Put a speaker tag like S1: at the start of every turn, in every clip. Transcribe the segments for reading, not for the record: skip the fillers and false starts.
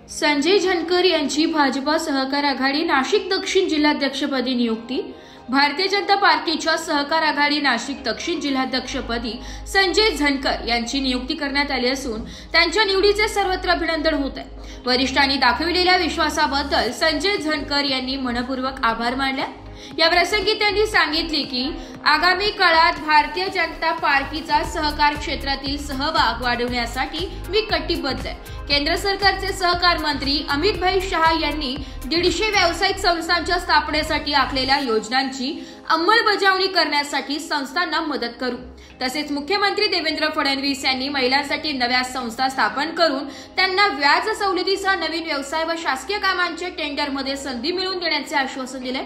S1: संजय झनकर यांची भाजपा सहकार आघाडी नाशिक दक्षिण जिल्हाध्यक्षपदी नियुक्ती। भारतीय जनता पार्टीच्या सहकार आघाडी नाशिक दक्षिण जिल्हाध्यक्षपदी संजय झनकर यांची नियुक्ती करण्यात आली असून त्यांच्या निवडीचे सर्वत्र अभिनंदन होत आहे। वरिष्ठांनी दाखविलेल्या विश्वासाबद्दल संजय झनकर यांनी मनपूर्वक आभार मानले। या प्रसंगी त्यांनी सांगितले की आगामी काळात भारतीय जनता पार्टीचा सहकार क्षेत्रातील सहभाग वाढवण्यासाठी मी कटिबद्ध आहे। केंद्र सरकारचे सहकार मंत्री अमित भाई शाह यांनी 150 व्यावसायिक संस्थांच्या स्थापनेसाठी आखलेल्या योजनांची अंमलबजावणी करण्यासाठी संस्थांना मदत करू। तसेच मुख्यमंत्री देवेंद्र फडणवीस यांनी महिलांसाठी नव्या संस्था स्थापन करून त्यांना व्याज सवलतीसह नवीन व्यवसाय व शासकीय कामांचे टेंडरमध्ये संधी मिळवून देण्याचे आश्वासन दिले।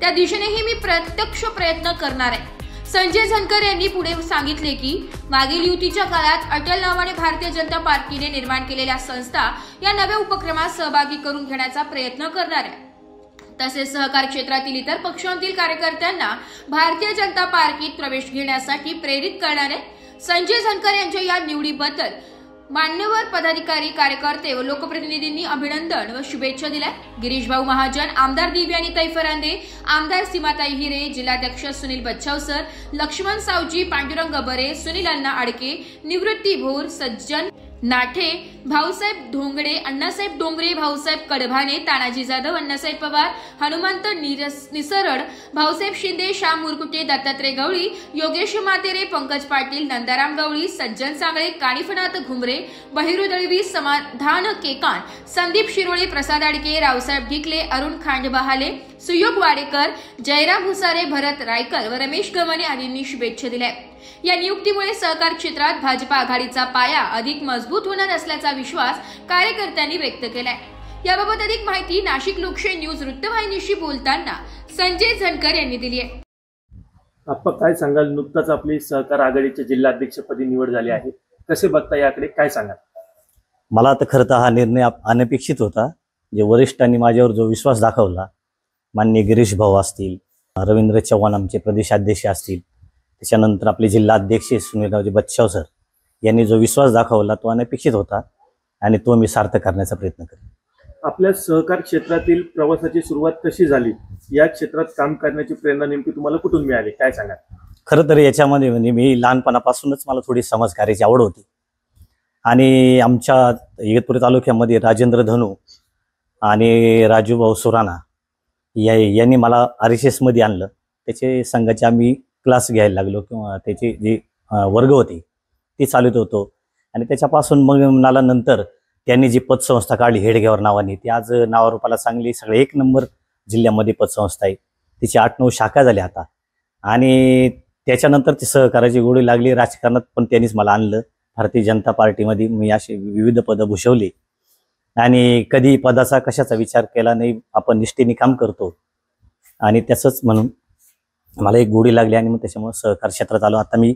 S1: त्या दिशेनेही मी प्रत्यक्ष प्रयत्न करणार आहे। संजय झनकर यांनी पुढे सांगितले की मागील युतीच्या काळात अटल नावाने भारतीय जनता पार्टीने निर्माण केलेल्या संस्था या नव्या उपक्रमात सहभागी करून घेण्याचा प्रयत्न करणार आहे। तसेच सहकार क्षेत्रातील इतर पक्षांतील कार्यकर्त्यांना भारतीय जनता पार्टीत प्रवेश घेण्यासाठी प्रेरित करणार आहे। संजय झनकर यांच्या या निवडीबद्दल मान्यवर पदाधिकारी, कार्यकर्ते व लोकप्रतिनिधींनी अभिनंदन व शुभेच्छा दिल्या। गिरीश भाऊ महाजन, आमदार दिव्यानीताई फरांदे, आमदार सीमाताई हिरे, जिल्हाध्यक्ष सुनील बच्छावसर, लक्ष्मण सावजी, पांडुरंग बरे, सुनील अण्णा आडके, निवृत्ती भोर, सज्जन नाठे, भाऊसाहेब धोंगडे, अण्णासाहेब डोंगरे, भाऊसाहेब कडभाने, तानाजी जाधव, अण्णासाहेब पवार, हनुमंत निसरड, भाऊसाहेब शिंदे, श्याम मुरकुटे, दत्तात्रय गवळी, योगेश मातेरे, पंकज पाटील, नंदाराम गवळी, सज्जन सांगळे, कानिफनाथ घुमरे, बहिरू दळवी, समाधान केकान, संदीप शिरोळे, प्रसाद आडके, रावसाहेब ढिकले, अरुण खांडबहाले, सुयोग वाडेकर, जयराम भुसारे, भरत रायकर व रमेश गवणे आदींनी शुभेच्छा दिल्या। या नियुक्तीमुळे सहकार क्षेत्रात भाजपा आघाडीचा पाया अधिक मजबूत होणार असल्याचा विश्वास कार्यकर्त्यांनी व्यक्त केलाय। याबाबत अधिक माहिती नाशिक लोकशाही न्यूज वृत्तवाहिनीशी बोलताना संजय झनकर यांनी दिली आहे।
S2: आपण काय सांगाल? नुकताच आपली सहकार आघाडीच्या जिल्हाध्यक्षपदी निवड झाली आहे, कसे बघता याकडे काय सांगाल?
S3: मला तर खरं तर हा निर्णय अनपेक्षित होता। जे वरिष्ठांनी माझ्यावर जो विश्वास दाखवला, माननीय गिरीश भाऊ असतील, रवींद्र चव्हाण आमचे प्रदेशाध्यक्ष असतील, त्याच्यानंतर आपले जिल्हाध्यक्ष सुनीलरावजी बच्छावसर यांनी जो विश्वास दाखवला तो अनपेक्षित होता आणि तो मी सार्थ करण्याचा प्रयत्न करेन।
S2: आपल्या सहकार क्षेत्रातील प्रवासाची सुरुवात कशी झाली? या क्षेत्रात काम करण्याची प्रेरणा नेमकी तुम्हाला कुठून मिळाली, काय सांगाल?
S3: खरं तर याच्यामध्ये म्हणजे मी लहानपणापासूनच मला थोडी समाजकार्याची आवड होती आणि आमच्या इगतपुरी तालुक्यामध्ये राजेंद्र धनू आणि राजूभाऊ सुराणा यांनी मला RSS मध्ये आणलं। त्याचे संघाचे आम्ही क्लास घ्यायला लागलो किंवा त्याचे जे वर्ग होते ते चालवत होतो आणि त्याच्यापासून मग मला नंतर त्यांनी जी पतसंस्था काढली हेडगेवर नावाने, ती आज नावारूपाला चांगली सगळे 1 नंबर जिल्ह्यामध्ये पतसंस्था आहे। तिची 8-9 शाखा झाल्या आता आणि त्याच्यानंतर ती सहकाराची गोडी लागली। राजकारणात पण त्यांनीच मला आणलं। भारतीय जनता पार्टीमध्ये मी असे विविध पदं भूषवली आणि कधी पदाचा कशाचा विचार केला नाही। आपण निष्ठेने काम करतो आणि त्याचंच म्हणून मला एक गोडी लागली आणि मग त्याच्यामुळे सहकार क्षेत्रात आलो। आता मी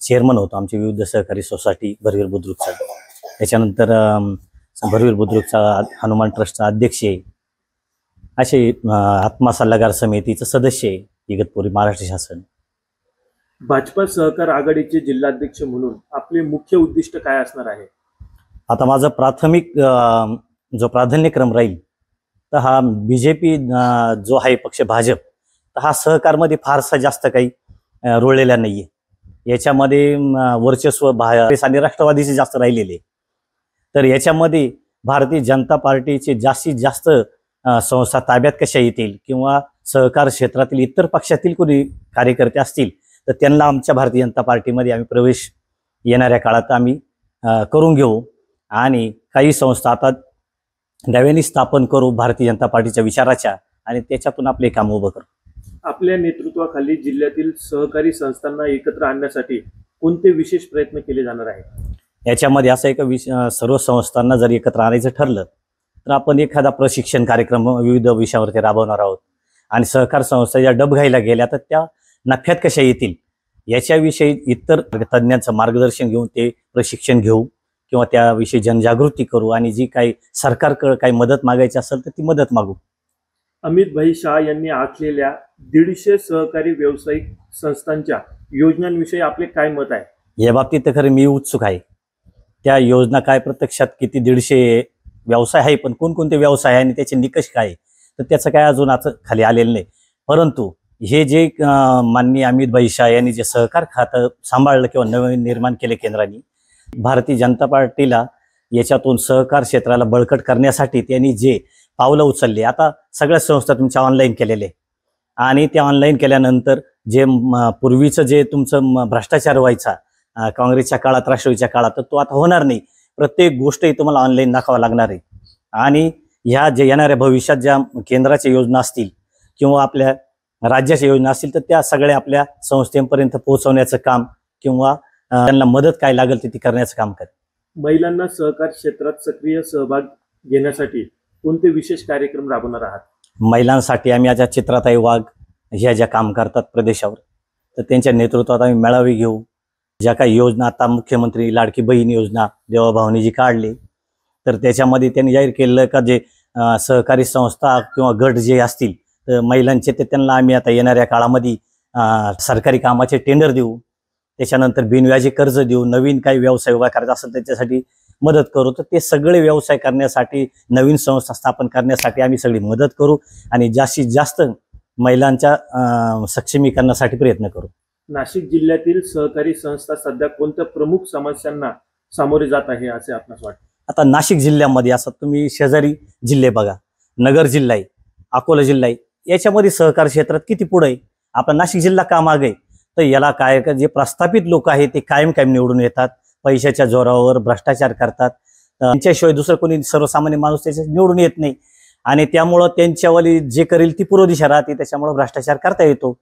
S3: चेअरमन होतो आमची विविध सहकारी सोसायटी भरवीर बुद्रुकचा, त्याच्यानंतर भरवीर बुद्रुकचा हनुमान ट्रस्टचा अध्यक्ष आहे, असे आत्मा सल्लागार समितीचा सदस्य आहे इगतपुरी महाराष्ट्र शासन।
S2: भाजपा सहकार आघाडीचे जिल्हाध्यक्ष म्हणून आपले मुख्य उद्दिष्ट काय असणार आहे?
S3: आता माझा प्राथमिक जो प्राधान्यक्रम राहील तर हा BJP जो आहे पक्ष भाजप, तर हा सहकारमध्ये फारसा जास्त काही रुळलेला नाहीये। याच्यामध्ये वर्चस्व आणि राष्ट्रवादीचे जास्त राहिलेले, तर याच्यामध्ये भारतीय जनता पार्टीचे जास्तीत जास्त संस्था ताब्यात कशा येतील किंवा सहकार क्षेत्रातील इतर पक्षातील कोणी कार्यकर्ते असतील तर त्यांना आमच्या भारतीय जनता पार्टीमध्ये आम्ही प्रवेश येणाऱ्या काळात आम्ही करून घेऊ आणि काही संस्था आता नव्याने स्थापन करू भारतीय जनता पार्टीच्या विचाराच्या आणि त्याच्यातून आपले काम उभं करू।
S2: आपल्या नेतृत्वाखाली जिल्ह्यातील सहकारी संस्थांना एकत्र आणण्यासाठी कोणते विशेष प्रयत्न केले जाणार आहे?
S3: याच्यामध्ये असं एक सर्व संस्थांना जर एकत्र आणायचं ठरलं तर आपण एखादा प्रशिक्षण कार्यक्रम विविध विषयावरती राबवणार आहोत आणि सहकार संस्था ज्या डबघाईला गेल्या तर त्या नफ्यात कशा येतील याच्याविषयी इतर तज्ञांचं मार्गदर्शन घेऊन ते प्रशिक्षण घेऊ किंवा त्याविषयी जनजागृती करू आणि जी काही सरकारकडे काही मदत मागायची असेल तर ती मदत मागू।
S2: अमित भाई शाह यांनी आखलेल्या 150 सहकारी व्यावसायिक संस्थांच्या योजनांविषयी आपले काय मत आहे?
S3: या बाबतीत तर खरं मी उत्सुक आहे। त्या योजना काय प्रत्यक्षात किती 150 व्यवसाय आहे, पण कोणकोणते व्यवसाय आहे आणि त्याचे निकष काय आहे, तर त्याचं काय अजून आता खाली आलेलं नाही. परंतु हे जे माननीय अमित शाह यांनी जे सहकार खातं सांभाळलं किंवा नवीन निर्माण केले केंद्राने, भारतीय जनता पार्टीला याच्यातून सहकार क्षेत्राला बळकट करण्यासाठी त्यांनी जे पावलं उचलली, आता सगळ्या संस्था तुमच्या ऑनलाईन केलेले आणि ते ऑनलाईन केल्यानंतर जे पूर्वीचं जे तुमचं भ्रष्टाचार व्हायचा काँग्रेसच्या काळात, राष्ट्रवादीच्या काळात, तर तो आता होणार नाही. प्रत्येक गोष्टही तुम्हाला ऑनलाईन दाखवावं लागणार आहे. आणि ह्या जे येणाऱ्या भविष्यात ज्या केंद्राच्या योजना असतील किंवा आपल्या राज्याच्या योजना असतील, तर त्या सगळ्या आपल्या संस्थेपर्यंत पोहोचवण्याचं काम किंवा त्यांना मदत काय लागेल ती करण्याचं काम करेल.
S2: महिलांना सहकार क्षेत्रात सक्रिय सहभाग घेण्यासाठी कोणते विशेष कार्यक्रम राबवणार आहात?
S3: महिलांसाठी आम्ही आता चित्राताई वाघ ह्या ज्या काम करतात प्रदेशावर, तर त्यांच्या नेतृत्वात आम्ही मेळावे घेऊ. ज्या काही योजना आता मुख्यमंत्री लाडकी बहीण योजना देवाभावनी जी काढली, तर त्याच्यामध्ये त्यांनी जाहीर केलं का जे सहकारी संस्था किंवा गट जे असतील तर महिलांचे, ते त्यांना आम्ही आता येणाऱ्या काळामध्ये सरकारी कामाचे टेंडर देऊ, त्याच्यानंतर बिनव्याजी कर्ज देऊ, नवीन काही व्यवसाय उभा करायचा असेल त्याच्यासाठी मदत करू. तर ते सगळे व्यवसाय करण्यासाठी, नवीन संस्था स्थापन करण्यासाठी आम्ही सगळी मदत करू आणि जास्तीत जास्त महिलांच्या सक्षमीकरणासाठी प्रयत्न करू.
S2: नाशिक जिल्ह्यातील सहकारी संस्था सध्या कोणत्या प्रमुख समस्यांना सामोरे जात आहे असे आपणास वाटते?
S3: आता नाशिक जिल्ह्यामध्ये असं तुम्ही शेजारी जिल्हे बघा, नगर जिल्हा आहे, अकोला जिल्हा आहे, याच्यामध्ये सहकार क्षेत्रात किती पुढे आहे. आपला नाशिक जिल्हा का मागे आहे? तर याला काय, जे प्रस्थापित लोक आहेत ते कायम निवडून येतात, पैशाच्या जोरावर भ्रष्टाचार करतात, त्यांच्याशिवाय दुसरं कोणी सर्वसामान्य माणूस त्याच्या निवडून येत नाही आणि त्यामुळं त्यांच्यावाली जे करेल ती पूर्व दिशा राहते, त्याच्यामुळे भ्रष्टाचार करता येतो.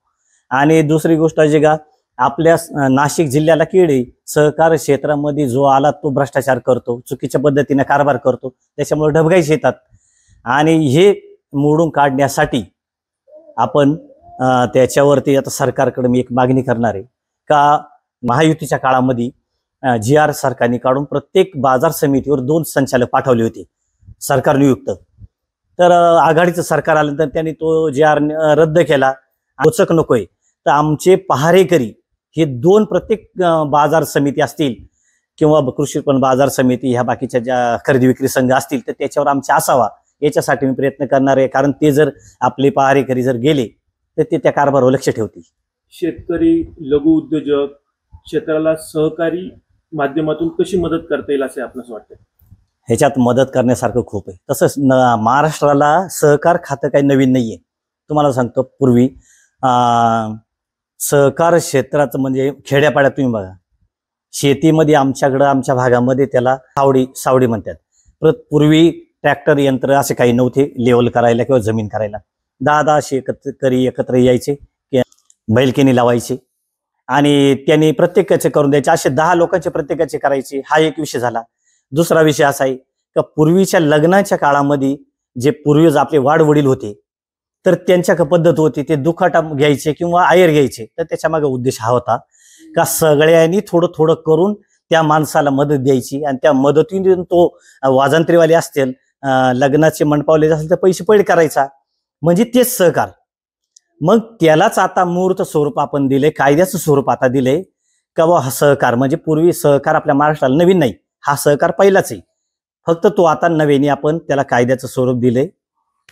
S3: आणि दुसरी गोष्ट जे का आपल्या नाशिक जिल्ह्याला किडे, सहकार क्षेत्रामध्ये जो आला तो भ्रष्टाचार करतो, चुकीच्या पद्धतीने कारभार करतो, त्याच्यामुळे ढबगाईच येतात. आणि हे मोडून काढण्यासाठी आपण त्याच्यावरती आता सरकारकडे मी एक मागणी करणार आहे का महायुतीच्या काळामध्ये GR सरकारने काढून प्रत्येक बाजार समितीवर 2 संचालक पाठवले होते सरकार नियुक्त. तर आघाडीचं सरकार आल्यानंतर त्यांनी तो GR रद्द केला. उचक नकोय, तर आमचे पहारेकरी हे 2 प्रत्येक बाजार समिती असतील किंवा कृषी उत्पन्न बाजार समिती ह्या बाकीच्या ज्या खरेदी विक्री संघ असतील, तर त्याच्यावर आमचे असावा, याच्यासाठी मी प्रयत्न करणार आहे. कारण ते जर आपले पहारेकरी जर गेले तर ते त्या कारभारावर लक्ष ठेवतील.
S2: शेतकरी, लघु उद्योजक क्षेत्राला सहकारी माध्यमातून कशी मदत करता येईल असे आपणास वाटते?
S3: ह्याच्यात मदत करण्यासारखं खूप आहे. तसंच महाराष्ट्राला सहकार खातं काही नवीन नाहीये. तुम्हाला सांगतो, पूर्वी सहकार क्षेत्राचं म्हणजे खेड्यापाड्यात तुम्ही बघा, शेतीमध्ये आमच्याकडं आमच्या भागामध्ये त्याला सावडी म्हणतात. पूर्वी ट्रॅक्टर यंत्र असे काही नव्हते लेवल करायला किंवा जमीन करायला. 10 असे एकत्र यायचे, बैलकेनी लावायचे आणि त्यांनी प्रत्येकाचे करून द्यायचे. असे 10 लोकांचे प्रत्येकाचे करायचे. हा एक विषय झाला. दुसरा विषय असा आहे का पूर्वीच्या लग्नाच्या काळामध्ये जे पूर्वीच आपले वाडवडील होते, तर त्यांच्या पद्धत होती ते दुखाटा घ्यायचे किंवा आयर घ्यायचे. तर त्याच्या मागे उद्देश हा होता का सगळ्यांनी थोडं थोडं करून त्या माणसाला मदत द्यायची आणि त्या मदतीतून तो वाजंत्रीवाले असतील, लग्नाचे मंडपावले असेल तर पैसे पैड करायचा, म्हणजे तेच सहकार. मग त्यालाच आता मूर्त स्वरूप आपण दिले, कायद्याचं स्वरूप आता दिले का हा सहकार म्हणजे पूर्वी सहकार आपल्या महाराष्ट्राला नवीन नाही, हा सहकार पहिलाच आहे, फक्त तो आता नव्याने आपण त्याला कायद्याचं स्वरूप दिले,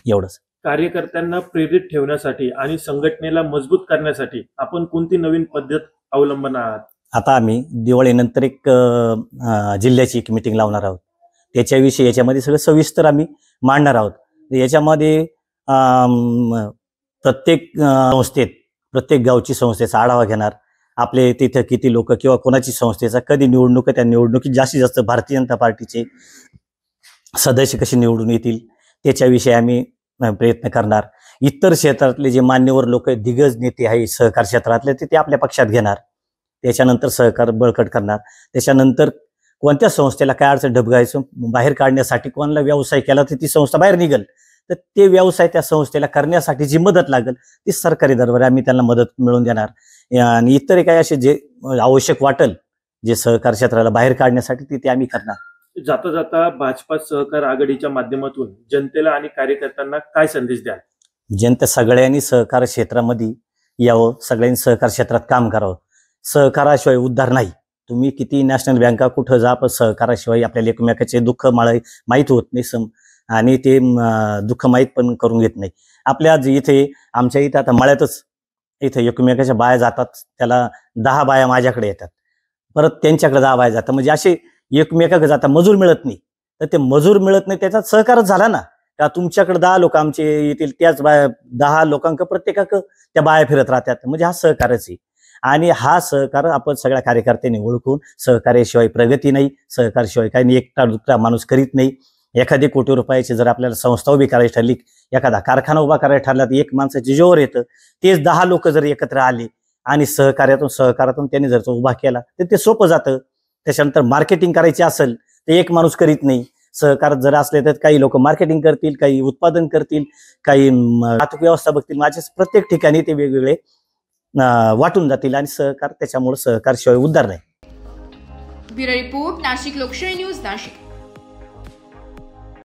S3: एवढंच.
S2: कार्यकर्त्यांना प्रेरित ठेवण्यासाठी आणि संघटनेला मजबूत करण्यासाठी आपण कोणती नवीन पद्धत अवलंबणार आहात?
S3: आता आम्ही दिवाळीनंतर एक जिल्ह्याची एक मीटिंग लावणार आहोत. त्याच्याविषयी याच्यामध्ये सगळं सविस्तर आम्ही मांडणार आहोत. याच्यामध्ये प्रत्येक संस्थेत, प्रत्येक गावची संस्थेचा आढावा घेणार. आपले तिथं किती लोक किंवा कोणाची संस्थेचा कधी निवडणूक, त्या निवडणुकीत जास्तीत जास्त भारतीय जनता पार्टीचे सदस्य कसे निवडून येतील त्याच्याविषयी आम्ही प्रयत्न करणार. इतर क्षेत्रातले जे मान्यवर लोक, दिग्गज नेते आहे सहकार क्षेत्रातले, ते आपल्या पक्षात घेणार. त्याच्यानंतर सहकार बळकट करणार. त्याच्यानंतर कोणत्या संस्थेला काय अडचण ढबगायचं बाहेर काढण्यासाठी, कोणाला व्यवसाय केला तर ती संस्था बाहेर निघेल, तर ते व्यवसाय त्या संस्थेला करण्यासाठी जी मदत लागेल ती सरकारी दरबारी आम्ही त्यांना मदत मिळवून देणार. आणि इतर काही असे जे आवश्यक वाटेल जे सहकार क्षेत्राला बाहेर काढण्यासाठी ते आम्ही करणार.
S2: जाता जाता भाजपा सहकार आघाडीच्या माध्यमातून जनतेला आणि कार्यकर्त्यांना काय संदेश द्याल?
S3: जनता सगळ्यांनी सहकार क्षेत्रामध्ये यावं, सगळ्यांनी सहकार क्षेत्रात काम करावं. सहकाराशिवाय उद्धार नाही. तुम्ही किती नॅशनल बँका कुठं जा, पण सहकाराशिवाय आपल्याला एकमेकाचे दुःख माहीत होत नाही आणि ते दुःख माहीत पण करून घेत नाही. आपल्या इथे आमच्या इथं आता मळ्यातच इथे एकमेकाच्या बाया जातात, त्याला 10 बाया माझ्याकडे येतात, परत त्यांच्याकडे 10 बाया जातात, म्हणजे असे एकमेकाकडे जातात. मजूर मिळत नाही, तर ते मजूर मिळत नाही त्याच्यात सहकारच झाला ना. का तुमच्याकडे 10 लोक आमचे येतील, त्याच बाया 10 लोकांक प्रत्येकाक त्या बाया फिरत राहतात, म्हणजे हा सहकारच आहे. आणि हा सहकार आपण सगळ्या कार्यकर्त्यांनी ओळखून, सहकार्याशिवाय प्रगती नाही, सहकार्याशिवाय काही नाही. एकटा दुसरा माणूस करीत नाही. एखादी कोटी रुपयाची जर आपल्याला संस्था उभी करायची ठरली, एखादा कारखाना उभा करायचा ठरला, तर एक माणसाच्या जीवावर येतं. तेच 10 लोक जर एकत्र आले आणि सहकारातून त्यांनी जर तो उभा केला तर ते सोपं जातं. त्याच्यानंतर मार्केटिंग करायची असेल तर एक माणूस करीत नाही. सहकार जर असले तर काही लोक मार्केटिंग करतील, काही उत्पादन करतील, काही वाहतूक व्यवस्था बघतील. माझे प्रत्येक ठिकाणी ते वेगवेगळे वाटून जातील आणि सहकार, त्याच्यामुळे सहकारशिवाय उद्धार नाही.
S1: ब्युरो रिपोर्ट, नाशिक लोकशाही न्यूज, नाशिक.